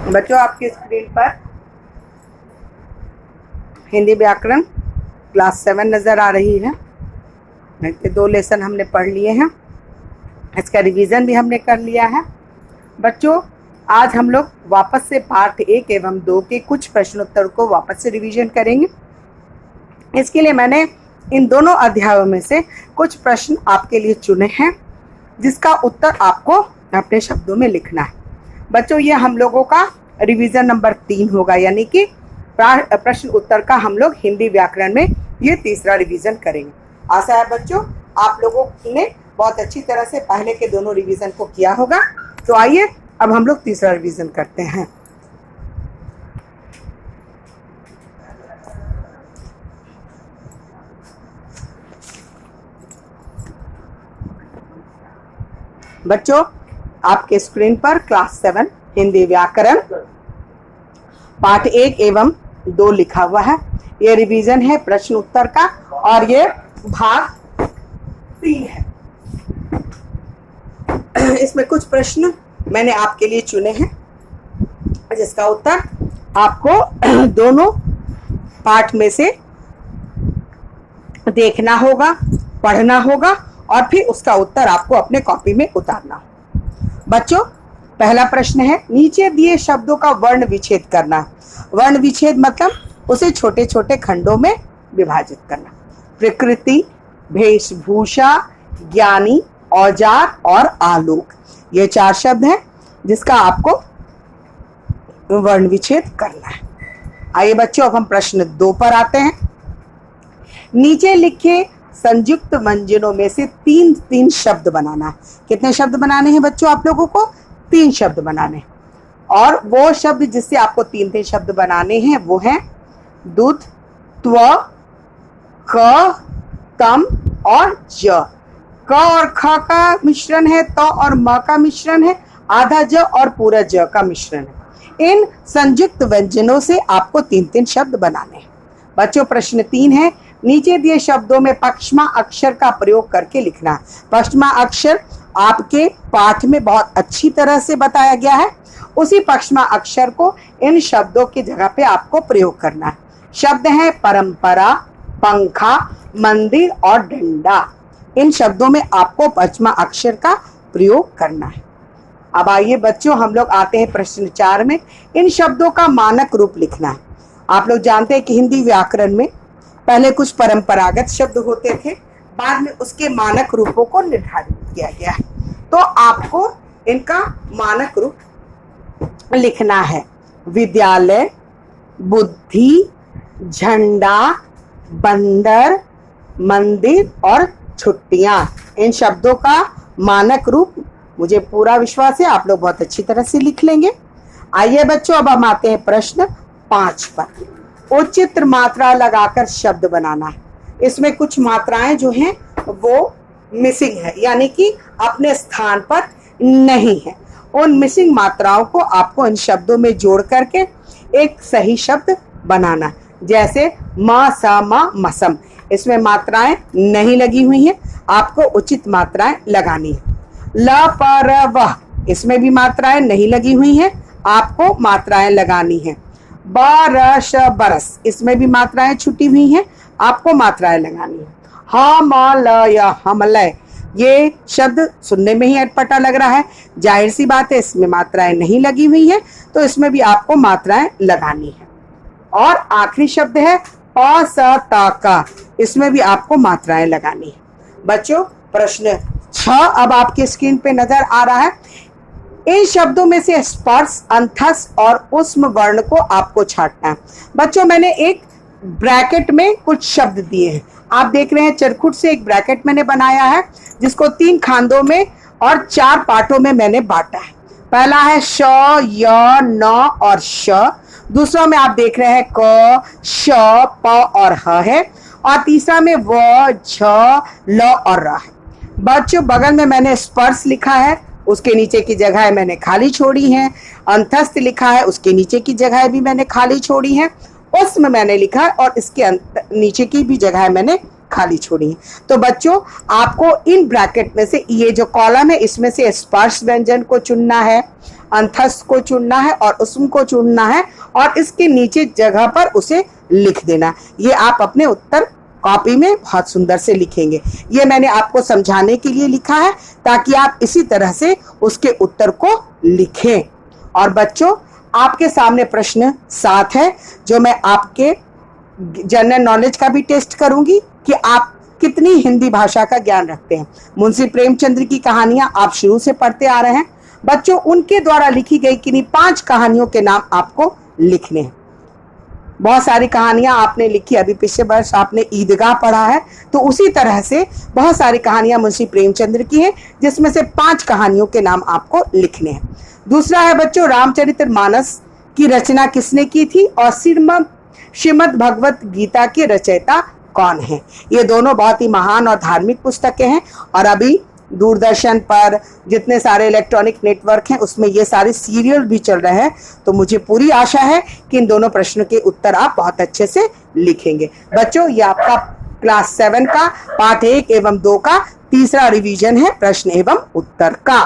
बच्चों, आपकी स्क्रीन पर हिंदी व्याकरण क्लास 7 नज़र आ रही है। इसके 2 लेसन हमने पढ़ लिए हैं, इसका रिवीजन भी हमने कर लिया है। बच्चों, आज हम लोग वापस से पार्ट 1 एवं 2 के कुछ प्रश्नोत्तर को वापस से रिवीजन करेंगे। इसके लिए मैंने इन दोनों अध्यायों में से कुछ प्रश्न आपके लिए चुने हैं, जिसका उत्तर आपको अपने शब्दों में लिखना है। बच्चों, ये हम लोगों का रिवीजन नंबर 3 होगा, यानी कि प्रश्न उत्तर का हम लोग हिंदी व्याकरण में ये तीसरा रिवीजन करेंगे। आशा है बच्चों आप लोगों ने बहुत अच्छी तरह से पहले के दोनों रिवीजन को किया होगा। तो आइए अब हम लोग तीसरा रिवीजन करते हैं। बच्चों, आपके स्क्रीन पर क्लास 7 हिंदी व्याकरण पार्ट 1 एवं 2 लिखा हुआ है। ये रिवीजन है प्रश्न उत्तर का और ये भाग 3 है। इसमें कुछ प्रश्न मैंने आपके लिए चुने हैं, जिसका उत्तर आपको दोनों पार्ट में से देखना होगा, पढ़ना होगा और फिर उसका उत्तर आपको अपने कॉपी में उतारना होगा। बच्चों, पहला प्रश्न है, नीचे दिए शब्दों का वर्ण विच्छेद करना। वर्ण विच्छेद मतलब उसे छोटे छोटे खंडों में विभाजित करना। प्रकृति, वेशभूषा, ज्ञानी, औजार और आलोक, ये 4 शब्द हैं जिसका आपको वर्ण विच्छेद करना है। आइए बच्चों, अब हम प्रश्न 2 पर आते हैं। नीचे लिखे संयुक्त व्यंजनों में से 3 शब्द बनाना। कितने शब्द बनाने हैं बच्चों आप लोगों को? 3 शब्द बनाने। और वो शब्द जिससे आपको 3 शब्द बनाने हैं वो हैं दूध, त्व, क, तम और ज। क और ख का मिश्रण है, त और म का मिश्रण है, आधा ज और पूरा ज का मिश्रण है। इन संयुक्त व्यंजनों से आपको 3 शब्द बनाने हैं। बच्चों, प्रश्न 3 है, नीचे दिए शब्दों में पक्षमा अक्षर का प्रयोग करके लिखना। पक्षमा अक्षर आपके पाठ में बहुत अच्छी तरह से बताया गया है। उसी पक्षमा अक्षर को इन शब्दों की जगह पे आपको प्रयोग करना है। शब्द हैं परंपरा, पंखा, मंदिर और डंडा। इन शब्दों में आपको पक्षमा अक्षर का प्रयोग करना है। अब आइए बच्चों, हम लोग आते हैं प्रश्न 4 में। इन शब्दों का मानक रूप लिखना है। आप लोग जानते हैं कि हिंदी व्याकरण में पहले कुछ परंपरागत शब्द होते थे, बाद में उसके मानक रूपों को निर्धारित किया गया है। तो आपको इनका मानक रूप लिखना है। विद्यालय, बुद्धि, झंडा, बंदर, मंदिर और छुट्टियां। इन शब्दों का मानक रूप मुझे पूरा विश्वास है आप लोग बहुत अच्छी तरह से लिख लेंगे। आइए बच्चों, अब हम आते हैं प्रश्न 5 पर। उचित मात्रा लगाकर शब्द बनाना। इसमें कुछ मात्राएं जो हैं वो मिसिंग है, यानी कि अपने स्थान पर नहीं है। उन मिसिंग मात्राओं को आपको इन शब्दों में जोड़ करके एक सही शब्द बनाना। जैसे म, स, म, मसम, इसमें मात्राएं नहीं लगी हुई हैं, आपको उचित मात्राएं लगानी है। ल, प, र, वह, इसमें भी मात्राएं नहीं लगी हुई हैं, आपको मात्राएं लगानी है। ब, र, श, बरस, इसमें भी मात्राएं छुटी हुई हैं, आपको मात्राएं लगानी है। ह, म, ल, य, हमलय, ये शब्द सुनने में ही अटपटा लग रहा है, जाहिर सी बात है इसमें मात्राएं नहीं लगी हुई हैं, तो इसमें भी आपको मात्राएं लगानी है। और आखिरी शब्द है प, स, त, क, इसमें भी आपको मात्राएं लगानी है। बच्चों, प्रश्न 6 अब आपके स्क्रीन पे नजर आ रहा है। इन शब्दों में से स्पर्श, अंतस और उष्म वर्ण को आपको छांटना है। बच्चों, मैंने एक ब्रैकेट में कुछ शब्द दिए हैं, आप देख रहे हैं चरखुट से एक ब्रैकेट मैंने बनाया है, जिसको 3 खानों में और 4 पार्टों में मैंने बांटा है। पहला है श, य, न और श। दूसरा में आप देख रहे हैं क, श, प और ह है। और तीसरा में व, झ, ल और र है। बच्चों, बगल में मैंने स्पर्श लिखा है, उसके नीचे की जगह मैंने खाली छोड़ी है। अंतस्थ लिखा है, उसके नीचे की जगह भी मैंने खाली छोड़ी है। उष्म मैंने लिखा है और इसके नीचे की भी जगह मैंने खाली छोड़ी है। तो बच्चों आपको इन ब्रैकेट में से ये जो कॉलम है इसमें से स्पर्श व्यंजन को चुनना है, अंतस्थ को चुनना है और उसम को चुनना है और इसके नीचे जगह पर उसे लिख देना। ये आप अपने उत्तर कॉपी में बहुत सुंदर से लिखेंगे। ये मैंने आपको समझाने के लिए लिखा है ताकि आप इसी तरह से उसके उत्तर को लिखें। और बच्चों आपके सामने प्रश्न 7 है जो मैं आपके जनरल नॉलेज का भी टेस्ट करूंगी कि आप कितनी हिंदी भाषा का ज्ञान रखते हैं। मुंशी प्रेमचंद्र की कहानियां आप शुरू से पढ़ते आ रहे हैं। बच्चों उनके द्वारा लिखी गई किन्हीं 5 कहानियों के नाम आपको लिखने हैं। बहुत सारी कहानियां आपने लिखी, अभी पिछले वर्ष आपने ईदगाह पढ़ा है, तो उसी तरह से बहुत सारी कहानियां मुंशी प्रेमचंद्र की हैं जिसमें से 5 कहानियों के नाम आपको लिखने हैं। दूसरा है बच्चों रामचरितमानस की रचना किसने की थी और श्रीमद् भगवत गीता के रचयिता कौन है। ये दोनों बहुत ही महान और धार्मिक पुस्तकें हैं और अभी दूरदर्शन पर जितने सारे इलेक्ट्रॉनिक नेटवर्क हैं उसमें ये सारे सीरियल भी चल रहे हैं। तो मुझे पूरी आशा है कि इन दोनों प्रश्नों के उत्तर आप बहुत अच्छे से लिखेंगे। बच्चों ये आपका क्लास 7 का पाठ 1 एवं 2 का तीसरा रिवीजन है प्रश्न एवं उत्तर का।